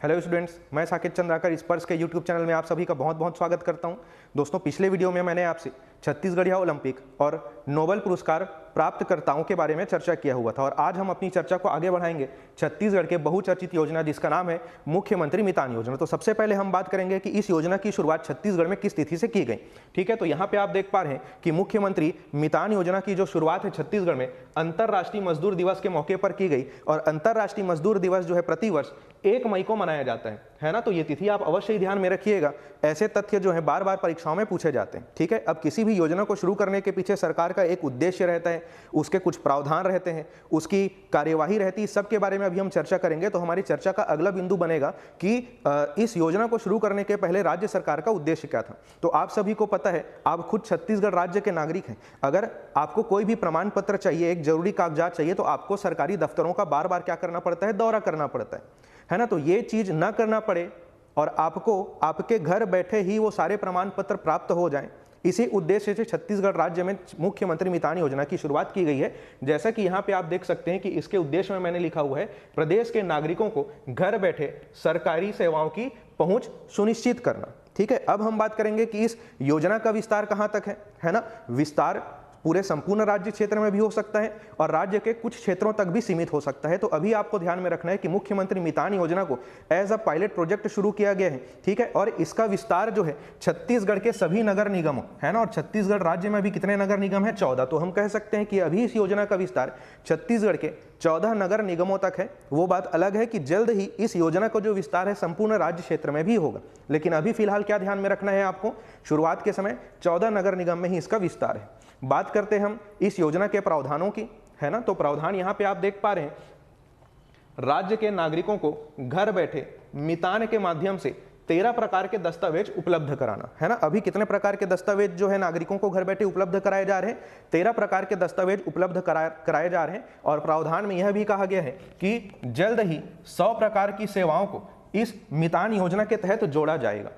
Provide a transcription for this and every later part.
Hello students, मैं साकेत चंद्राकर स्पर्श के यूट्यूब चैनल में आप सभी का बहुत बहुत स्वागत करता हूं। दोस्तों, पिछले वीडियो में मैंने आपसे छत्तीसगढ़ ओलंपिक और नोबेल पुरस्कार प्राप्तकर्ताओं के बारे में चर्चा किया हुआ था और आज हम अपनी चर्चा को आगे बढ़ाएंगे छत्तीसगढ़ के बहुचर्चित योजना जिसका नाम है मुख्यमंत्री मितान योजना। तो सबसे पहले हम बात करेंगे कि इस योजना की शुरुआत छत्तीसगढ़ में किस तिथि से की गई। ठीक है, तो यहाँ पे आप देख पा रहे हैं कि मुख्यमंत्री मितान योजना की जो शुरुआत है छत्तीसगढ़ में अंतर्राष्ट्रीय मजदूर दिवस के मौके पर की गई और अंतर्राष्ट्रीय मजदूर दिवस जो है प्रतिवर्ष 1 मई को मनाया जाता है ना। तो ये तिथि आप अवश्य ही ध्यान में रखिएगा, ऐसे तथ्य जो है बार बार परीक्षाओं में पूछे जाते हैं। ठीक है, अब किसी भी योजना को शुरू करने के पीछे सरकार का एक उद्देश्य रहता है, उसके कुछ प्रावधान रहते हैं, उसकी कार्यवाही रहती है, सब के बारे में अभी हम चर्चा करेंगे। तो हमारी चर्चा का अगला बिंदु बनेगा कि इस योजना को शुरू करने के पहले राज्य सरकार का उद्देश्य क्या था। तो आप सभी को पता है, आप खुद छत्तीसगढ़ राज्य के नागरिक हैं। अगर आपको कोई भी प्रमाण पत्र चाहिए, एक जरूरी कागजात चाहिए, तो आपको सरकारी दफ्तरों का बार बार क्या करना पड़ता है, दौरा करना पड़ता है ना। तो ये चीज ना करना पड़े और आपको आपके घर बैठे ही वो सारे प्रमाण पत्र प्राप्त हो जाएं, इसी उद्देश्य से छत्तीसगढ़ राज्य में मुख्यमंत्री मितान योजना की शुरुआत की गई है। जैसा कि यहाँ पे आप देख सकते हैं कि इसके उद्देश्य में मैंने लिखा हुआ है, प्रदेश के नागरिकों को घर बैठे सरकारी सेवाओं की पहुंच सुनिश्चित करना। ठीक है, अब हम बात करेंगे कि इस योजना का विस्तार कहां तक है ना। विस्तार पूरे संपूर्ण राज्य क्षेत्र में भी हो सकता है और राज्य के कुछ क्षेत्रों तक भी सीमित हो सकता है। तो अभी आपको ध्यान में रखना है कि मुख्यमंत्री मितान योजना को एज अ पायलट प्रोजेक्ट शुरू किया गया है। ठीक है, और इसका विस्तार जो है छत्तीसगढ़ के सभी नगर निगमों है ना। और छत्तीसगढ़ राज्य में भी कितने नगर निगम है, 14। तो हम कह सकते हैं कि अभी इस योजना का विस्तार छत्तीसगढ़ के 14 नगर निगमों तक है। वो बात अलग है कि जल्द ही इस योजना का जो विस्तार है संपूर्ण राज्य क्षेत्र में भी होगा, लेकिन अभी फिलहाल क्या ध्यान में रखना है आपको, शुरुआत के समय 14 नगर निगम में ही इसका विस्तार है। बात करते हैं हम इस योजना के प्रावधानों की, है ना। तो प्रावधान यहां पे आप देख पा रहे हैं, राज्य के नागरिकों को घर बैठे मितान के माध्यम से 13 प्रकार के दस्तावेज उपलब्ध कराना, है ना। अभी कितने प्रकार के दस्तावेज जो है नागरिकों को घर बैठे उपलब्ध कराए जा रहे हैं, 13 प्रकार के दस्तावेज उपलब्ध कराए जा रहे हैं। और प्रावधान में यह भी कहा गया है कि जल्द ही 100 प्रकार की सेवाओं को इस मितान योजना के तहत जोड़ा जाएगा।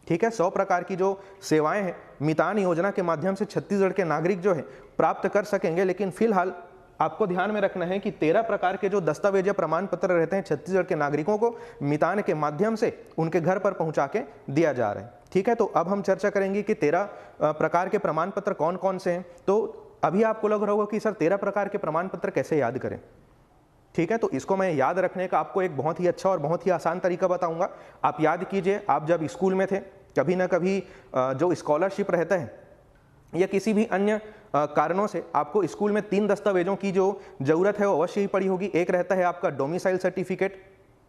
ठीक है, 100 प्रकार की जो सेवाएं हैं मितान योजना के माध्यम से छत्तीसगढ़ के नागरिक जो है प्राप्त कर सकेंगे। लेकिन फिलहाल आपको ध्यान में रखना है कि 13 प्रकार के जो दस्तावेज या प्रमाण पत्र रहते हैं छत्तीसगढ़ के नागरिकों को मितान के माध्यम से उनके घर पर पहुंचा के दिया जा रहा है। ठीक है, तो अब हम चर्चा करेंगे कि 13 प्रकार के प्रमाण पत्र कौन कौन से हैं। तो अभी आपको लग रहा होगा कि सर 13 प्रकार के प्रमाण पत्र कैसे याद करें। ठीक है, तो इसको मैं याद रखने का आपको एक बहुत ही अच्छा और बहुत ही आसान तरीका बताऊंगा। आप याद कीजिए, आप जब स्कूल में थे कभी ना कभी जो स्कॉलरशिप रहता है या किसी भी अन्य कारणों से आपको स्कूल में 3 दस्तावेजों की जो जरूरत है वो अवश्य ही पड़ी होगी। एक रहता है आपका डोमिसाइल सर्टिफिकेट,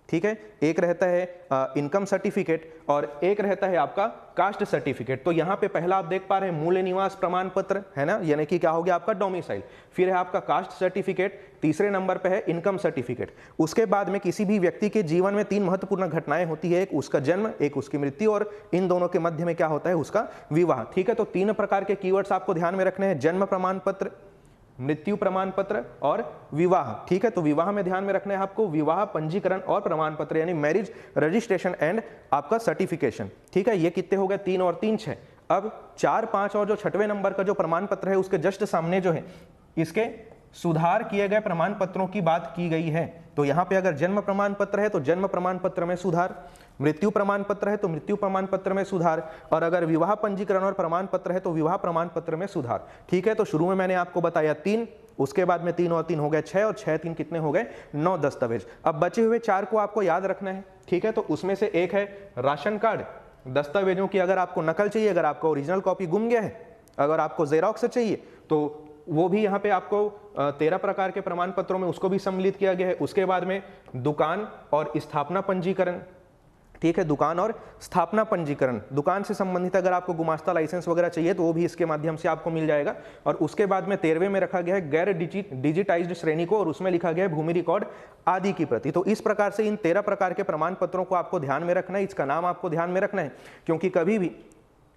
ठीक है, एक रहता है इनकम सर्टिफिकेट और एक रहता है आपका कास्ट सर्टिफिकेट। तो यहाँ पे पहला आप देख पा रहे हैं मूल निवास प्रमाण पत्र, है ना, यानी कि क्या हो गया आपका डोमिसाइल। फिर है आपका कास्ट सर्टिफिकेट, तीसरे नंबर पे है इनकम सर्टिफिकेट। उसके बाद में किसी भी व्यक्ति के जीवन में 3 महत्वपूर्ण घटनाएं होती है, एक उसका जन्म, एक उसकी मृत्यु और इन दोनों के मध्य में क्या होता है, उसका विवाह। ठीक है, तो 3 प्रकार के कीवर्ड्स आपको ध्यान में रखने हैं, जन्म प्रमाण पत्र, मृत्यु प्रमाण पत्र और विवाह। ठीक है, तो विवाह में ध्यान में रखना है आपको विवाह पंजीकरण और प्रमाण पत्र, यानी मैरिज रजिस्ट्रेशन एंड आपका सर्टिफिकेशन। ठीक है, ये कितने हो गए, 3 और 3 6। अब 4 5 और जो 6वें नंबर का जो प्रमाण पत्र है उसके जस्ट सामने जो है इसके सुधार किए गए प्रमाण पत्रों की बात की गई है। तो यहां पे अगर जन्म प्रमाण पत्र है तो जन्म प्रमाण पत्र में सुधार, मृत्यु प्रमाण पत्र है तो मृत्यु प्रमाण पत्र में सुधार और अगर विवाह पंजीकरण और प्रमाण पत्र है तो विवाह प्रमाण पत्र में सुधार। ठीक है, तो शुरू में मैंने आपको बताया 3, उसके बाद में 3 और 3 हो गए 6 और 6 3 कितने हो गए, 9 दस्तावेज। अब बचे हुए 4 को आपको याद रखना है। ठीक है, तो उसमें से एक है राशन कार्ड। दस्तावेजों की अगर आपको नकल चाहिए, अगर आपको ओरिजिनल कॉपी गुम गया है, अगर आपको जेरॉक्स चाहिए तो वो भी यहाँ पे आपको 13 प्रकार के प्रमाण पत्रों में उसको भी सम्मिलित किया गया है। उसके बाद में दुकान और स्थापना पंजीकरण। ठीक है, दुकान और स्थापना पंजीकरण, दुकान से संबंधित अगर आपको गुमास्ता लाइसेंस वगैरह चाहिए तो वो भी इसके माध्यम से आपको मिल जाएगा। और उसके बाद में 13वें में रखा गया है गैर डिजिटाइज्ड श्रेणी को और उसमें लिखा गया है भूमि रिकॉर्ड आदि की प्रति। तो इस प्रकार से इन 13 प्रकार के प्रमाण पत्रों को आपको ध्यान में रखना है, इसका नाम आपको ध्यान में रखना है, क्योंकि कभी भी,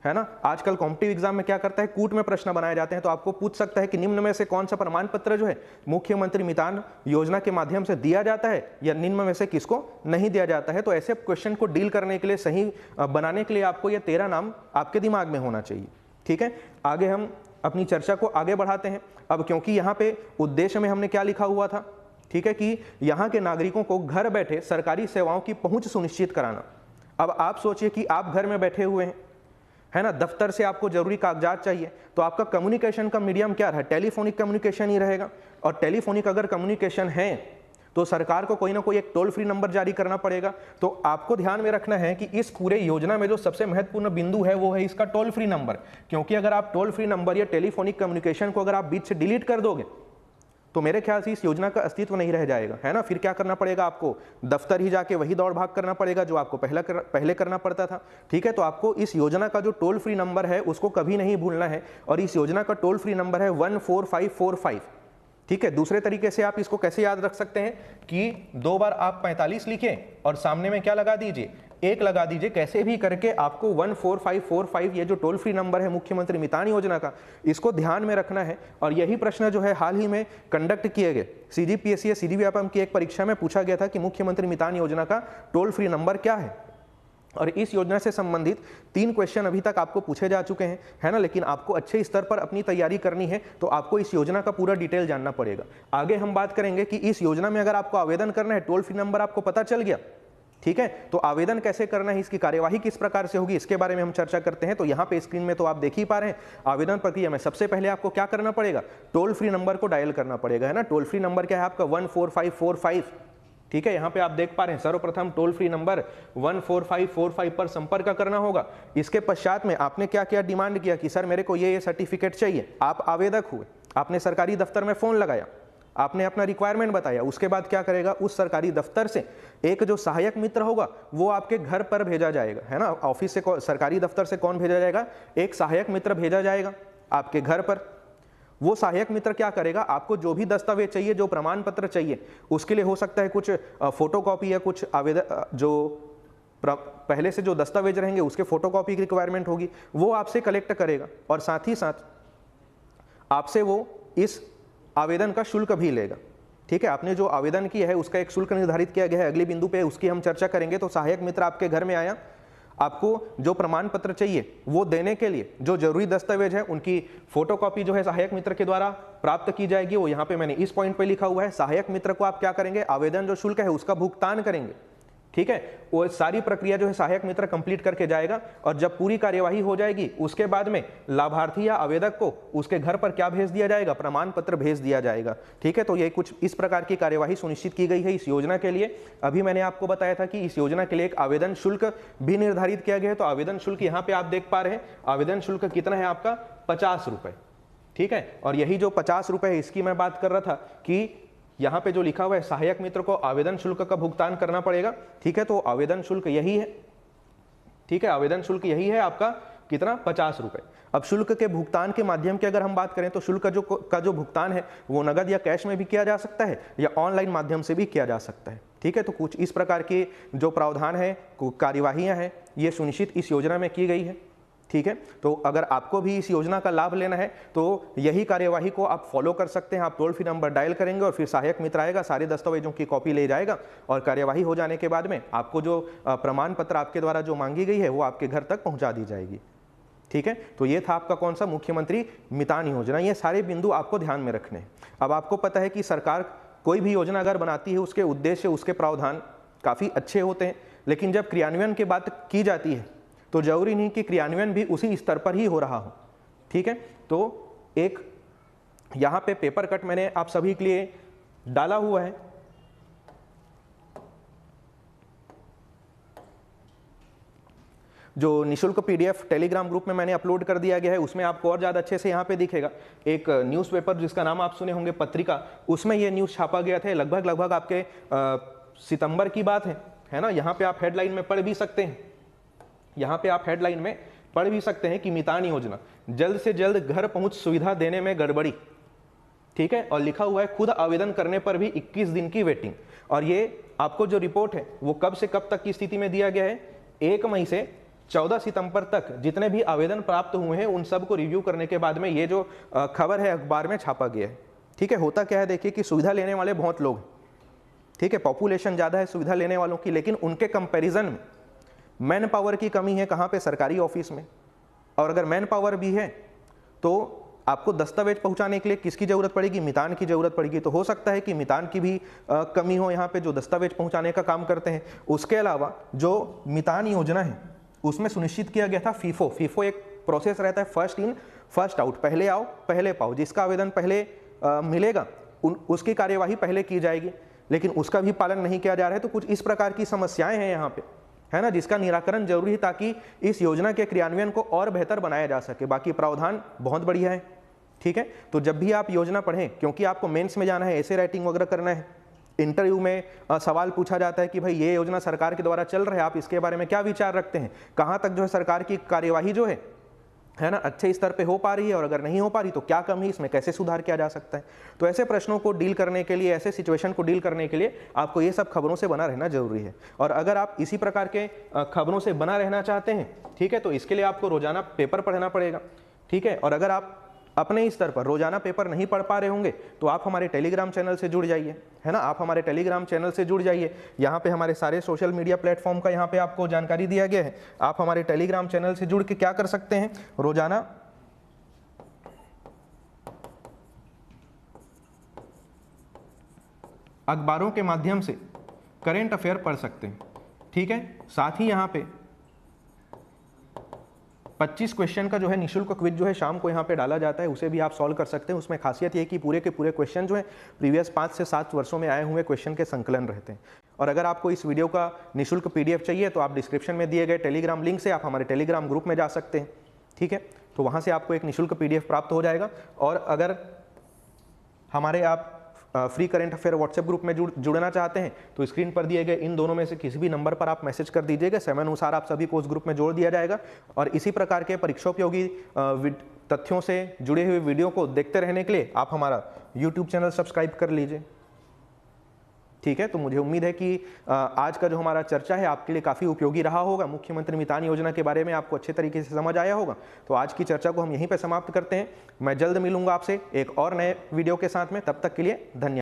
है ना, आजकल कॉम्पिटिटिव एग्जाम में क्या करता है, कूट में प्रश्न बनाए जाते हैं। तो आपको पूछ सकता है कि निम्न में से कौन सा प्रमाण पत्र जो है मुख्यमंत्री मितान योजना के माध्यम से दिया जाता है या निम्न में से किसको नहीं दिया जाता है। तो ऐसे क्वेश्चन को डील करने के लिए, सही बनाने के लिए आपको ये 13 नाम आपके दिमाग में होना चाहिए। ठीक है, आगे हम अपनी चर्चा को आगे बढ़ाते हैं। अब क्योंकि यहाँ पे उद्देश्य में हमने क्या लिखा हुआ था, ठीक है, कि यहाँ के नागरिकों को घर बैठे सरकारी सेवाओं की पहुंच सुनिश्चित कराना। अब आप सोचिए कि आप घर में बैठे हुए हैं, है ना, दफ्तर से आपको जरूरी कागजात चाहिए, तो आपका कम्युनिकेशन का मीडियम क्या रहा? टेलीफोनिक कम्युनिकेशन ही रहेगा। और टेलीफोनिक अगर कम्युनिकेशन है तो सरकार को कोई ना कोई एक टोल फ्री नंबर जारी करना पड़ेगा। तो आपको ध्यान में रखना है कि इस पूरे योजना में जो सबसे महत्वपूर्ण बिंदु है वो है इसका टोल फ्री नंबर, क्योंकि अगर आप टोल फ्री नंबर या टेलीफोनिक कम्युनिकेशन को अगर आप बीच से डिलीट कर दोगे तो मेरे ख्याल से इस योजना का अस्तित्व नहीं रह जाएगा, है ना। फिर क्या करना पड़ेगा? आपको दफ्तर ही जाके वही दौड़ भाग करना पड़ेगा जो आपको पहले करना पड़ता था, ठीक है। तो आपको इस योजना का जो टोल फ्री नंबर है उसको कभी नहीं भूलना है, और इस योजना का टोल फ्री नंबर है 14545, ठीक है। दूसरे तरीके से आप इसको कैसे याद रख सकते हैं कि 2 बार आप 45 लिखें और सामने में क्या लगा दीजिए, 1 लगा दीजिए। कैसे भी करके आपको 14545 ये जो टोल फ्री नंबर है मुख्यमंत्री मितान योजना का, इसको ध्यान में रखना है। और यही प्रश्न जो है हाल ही में कंडक्ट किए गए CGPSC या CDVAPM की एक परीक्षा में पूछा गया था कि मुख्यमंत्री मितान योजना का टोल फ्री नंबर क्या है। और इस योजना से संबंधित 3 क्वेश्चन अभी तक आपको पूछे जा चुके हैं, है ना। लेकिन आपको अच्छे स्तर पर अपनी तैयारी करनी है तो आपको इस योजना का पूरा डिटेल जानना पड़ेगा। आगे हम बात करेंगे कि इस योजना में अगर आपको आवेदन करना है, टोल फ्री नंबर आपको पता चल गया, ठीक है, तो आवेदन कैसे करना है, इसकी कार्यवाही किस प्रकार से होगी, इसके बारे में हम चर्चा करते हैं। तो यहाँ पे स्क्रीन में तो आप देख ही पा रहे हैं आवेदन प्रक्रिया में सबसे पहले आपको क्या करना पड़ेगा, टोल फ्री नंबर को डायल करना पड़ेगा, है ना। टोल फ्री नंबर क्या है आपका 14545, ठीक है। यहाँ पे आप देख पा रहे हैं सर्वप्रथम टोल फ्री नंबर 14545 पर संपर्क करना होगा। इसके पश्चात में आपने क्या क्या डिमांड किया कि सर मेरे को ये सर्टिफिकेट चाहिए। आप आवेदक हुए, आपने सरकारी दफ्तर में फोन लगाया, आपने अपना रिक्वायरमेंट बताया। उसके बाद क्या करेगा, उस सरकारी दफ्तर से एक जो सहायक मित्र होगा वो आपके घर पर भेजा जाएगा, है ना। ऑफिस से सरकारी दफ्तर से कौन भेजा जाएगा, एक सहायक मित्र भेजा जाएगा आपके घर पर। वो सहायक मित्र क्या करेगा, आपको जो भी दस्तावेज चाहिए, जो प्रमाण पत्र चाहिए, उसके लिए हो सकता है कुछ फोटोकॉपी या कुछ आवेदन जो पहले से जो दस्तावेज रहेंगे उसके फोटोकॉपी की रिक्वायरमेंट होगी, वो आपसे कलेक्ट करेगा। और साथ ही साथ आपसे वो इस आवेदन का शुल्क भी लेगा, ठीक है। आपने जो आवेदन किया है उसका एक शुल्क निर्धारित किया गया है, अगली बिंदु पे उसकी हम चर्चा करेंगे। तो सहायक मित्र आपके घर में आया, आपको जो प्रमाण पत्र चाहिए वो देने के लिए जो जरूरी दस्तावेज है उनकी फोटोकॉपी जो है सहायक मित्र के द्वारा प्राप्त की जाएगी। वो यहाँ पे मैंने इस पॉइंट पे लिखा हुआ है। सहायक मित्र को आप क्या करेंगे, आवेदन जो शुल्क है उसका भुगतान करेंगे, ठीक है। वो सारी प्रक्रिया जो है सहायक मित्र कंप्लीट करके जाएगा, और जब पूरी कार्यवाही हो जाएगी उसके बाद में लाभार्थी या आवेदक को उसके घर पर क्या भेज दिया जाएगा, प्रमाण पत्र भेज दिया जाएगा, ठीक है। तो ये कुछ इस प्रकार की कार्यवाही सुनिश्चित की गई है इस योजना के लिए। अभी मैंने आपको बताया था कि इस योजना के लिए एक आवेदन शुल्क भी निर्धारित किया गया है। तो आवेदन शुल्क यहाँ पे आप देख पा रहे हैं, आवेदन शुल्क कितना है आपका, 50 रुपए, ठीक है। और यही जो 50 रुपए है इसकी मैं बात कर रहा था कि यहाँ पे जो लिखा हुआ है सहायक मित्र को आवेदन शुल्क का भुगतान करना पड़ेगा, ठीक है। तो आवेदन शुल्क यही है, ठीक है। आवेदन शुल्क यही है आपका कितना, 50 रुपए। अब शुल्क के भुगतान के माध्यम की अगर हम बात करें तो शुल्क का जो भुगतान है वो नगद या कैश में भी किया जा सकता है या ऑनलाइन माध्यम से भी किया जा सकता है, ठीक है। तो कुछ इस प्रकार के जो प्रावधान है, कार्यवाहियां हैं, ये सुनिश्चित इस योजना में की गई है, ठीक है। तो अगर आपको भी इस योजना का लाभ लेना है तो यही कार्यवाही को आप फॉलो कर सकते हैं। आप टोल फ्री नंबर डायल करेंगे और फिर सहायक मित्र आएगा, सारे दस्तावेजों की कॉपी ले जाएगा, और कार्यवाही हो जाने के बाद में आपको जो प्रमाण पत्र आपके द्वारा जो मांगी गई है वो आपके घर तक पहुंचा दी जाएगी, ठीक है। तो ये था आपका कौन सा, मुख्यमंत्री मितान योजना। ये सारे बिंदु आपको ध्यान में रखने हैं। अब आपको पता है कि सरकार कोई भी योजना अगर बनाती है उसके उद्देश्य, उसके प्रावधान काफ़ी अच्छे होते हैं, लेकिन जब क्रियान्वयन की बात की जाती है तो जरूरी नहीं कि क्रियान्वयन भी उसी स्तर पर ही हो रहा हो, ठीक है। तो एक यहाँ पे पेपर कट मैंने आप सभी के लिए डाला हुआ है। जो निशुल्क PDF टेलीग्राम ग्रुप में मैंने अपलोड कर दिया गया है, उसमें आपको और ज़्यादा अच्छे से यहाँ पे दिखेगा। एक न्यूज़पेपर जिसका नाम आप सुने होंगे पत्रिका, उसमें ये न्यूज़ छापा गया था। लगभग आपके सितंबर की बात है ना। यहाँ पे आप हेडलाइन में पढ़ भी सकते हैं, यहाँ पे आप हेडलाइन में पढ़ भी सकते हैं कि मितान योजना जल्द से जल्द घर पहुंच सुविधा देने में गड़बड़ी, ठीक है। और लिखा हुआ है खुद आवेदन करने पर भी 21 दिन की वेटिंग। और ये आपको जो रिपोर्ट है वो कब से कब तक की स्थिति में दिया गया है, 1 मई से 14 सितंबर तक जितने भी आवेदन प्राप्त हुए हैं उन सब को रिव्यू करने के बाद में ये जो खबर है अखबार में छापा गया है, ठीक है। होता क्या है, देखिए कि सुविधा लेने वाले बहुत लोग हैं, ठीक है, पॉपुलेशन ज़्यादा है सुविधा लेने वालों की, लेकिन उनके कंपेरिजन में मैन पावर की कमी है। कहाँ पे, सरकारी ऑफिस में। और अगर मैन पावर भी है तो आपको दस्तावेज पहुंचाने के लिए किसकी ज़रूरत पड़ेगी, मितान की ज़रूरत पड़ेगी। तो हो सकता है कि मितान की भी कमी हो यहाँ पे, जो दस्तावेज पहुंचाने का काम करते हैं। उसके अलावा जो मितान योजना है उसमें सुनिश्चित किया गया था फीफो। फीफो एक प्रोसेस रहता है, फर्स्ट इन फर्स्ट आउट, पहले आओ पहले पाओ। जिसका आवेदन पहले मिलेगा उसकी कार्यवाही पहले की जाएगी, लेकिन उसका भी पालन नहीं किया जा रहा है। तो कुछ इस प्रकार की समस्याएं हैं यहाँ पे, है ना, जिसका निराकरण जरूरी है ताकि इस योजना के क्रियान्वयन को और बेहतर बनाया जा सके। बाकी प्रावधान बहुत बढ़िया है, ठीक है। तो जब भी आप योजना पढ़ें, क्योंकि आपको मेंस में जाना है, ऐसे राइटिंग वगैरह करना है, इंटरव्यू में सवाल पूछा जाता है कि भाई ये योजना सरकार के द्वारा चल रहा है, आप इसके बारे में क्या विचार रखते हैं, कहाँ तक जो है सरकार की कार्यवाही जो है ना अच्छे स्तर पे हो पा रही है, और अगर नहीं हो पा रही तो क्या कमी है, इसमें कैसे सुधार किया जा सकता है। तो ऐसे प्रश्नों को डील करने के लिए, ऐसे सिचुएशन को डील करने के लिए आपको ये सब खबरों से बना रहना जरूरी है। और अगर आप इसी प्रकार के खबरों से बना रहना चाहते हैं, ठीक है, तो इसके लिए आपको रोजाना पेपर पढ़ना पड़ेगा, ठीक है। और अगर आप अपने स्तर पर रोजाना पेपर नहीं पढ़ पा रहे होंगे तो आप हमारे टेलीग्राम चैनल से जुड़ जाइए, है ना, आप हमारे टेलीग्राम चैनल से जुड़ जाइए। यहाँ पे हमारे सारे सोशल मीडिया प्लेटफॉर्म का यहाँ पे आपको जानकारी दिया गया है। आप हमारे टेलीग्राम चैनल से जुड़ के क्या कर सकते हैं, रोजाना अखबारों के माध्यम से करेंट अफेयर पढ़ सकते हैं, ठीक है। साथ ही यहाँ पे 25 क्वेश्चन का जो है निःशुल्क क्विज जो है शाम को यहाँ पे डाला जाता है, उसे भी आप सॉल्व कर सकते हैं। उसमें खासियत ये कि पूरे के पूरे क्वेश्चन जो है प्रीवियस 5 से 7 वर्षों में आए हुए क्वेश्चन के संकलन रहते हैं। और अगर आपको इस वीडियो का निःशुल्क PDF चाहिए तो आप डिस्क्रिप्शन में दिए गए टेलीग्राम लिंक से आप हमारे टेलीग्राम ग्रुप में जा सकते हैं, ठीक है। तो वहाँ से आपको एक निःशुल्क PDF प्राप्त हो जाएगा। और अगर हमारे आप free current affair WhatsApp group में जुड़ना चाहते हैं तो स्क्रीन पर दिए गए इन दोनों में से किसी भी नंबर पर आप मैसेज कर दीजिएगा, समय अनुसार आप सभी को उस ग्रुप में जोड़ दिया जाएगा। और इसी प्रकार के परीक्षोपयोगी तथ्यों से जुड़े हुए वीडियो को देखते रहने के लिए आप हमारा YouTube चैनल सब्सक्राइब कर लीजिए, ठीक है। तो मुझे उम्मीद है कि आज का जो हमारा चर्चा है आपके लिए काफ़ी उपयोगी रहा होगा। मुख्यमंत्री मितान योजना के बारे में आपको अच्छे तरीके से समझ आया होगा। तो आज की चर्चा को हम यहीं पे समाप्त करते हैं। मैं जल्द मिलूंगा आपसे एक और नए वीडियो के साथ में, तब तक के लिए धन्यवाद।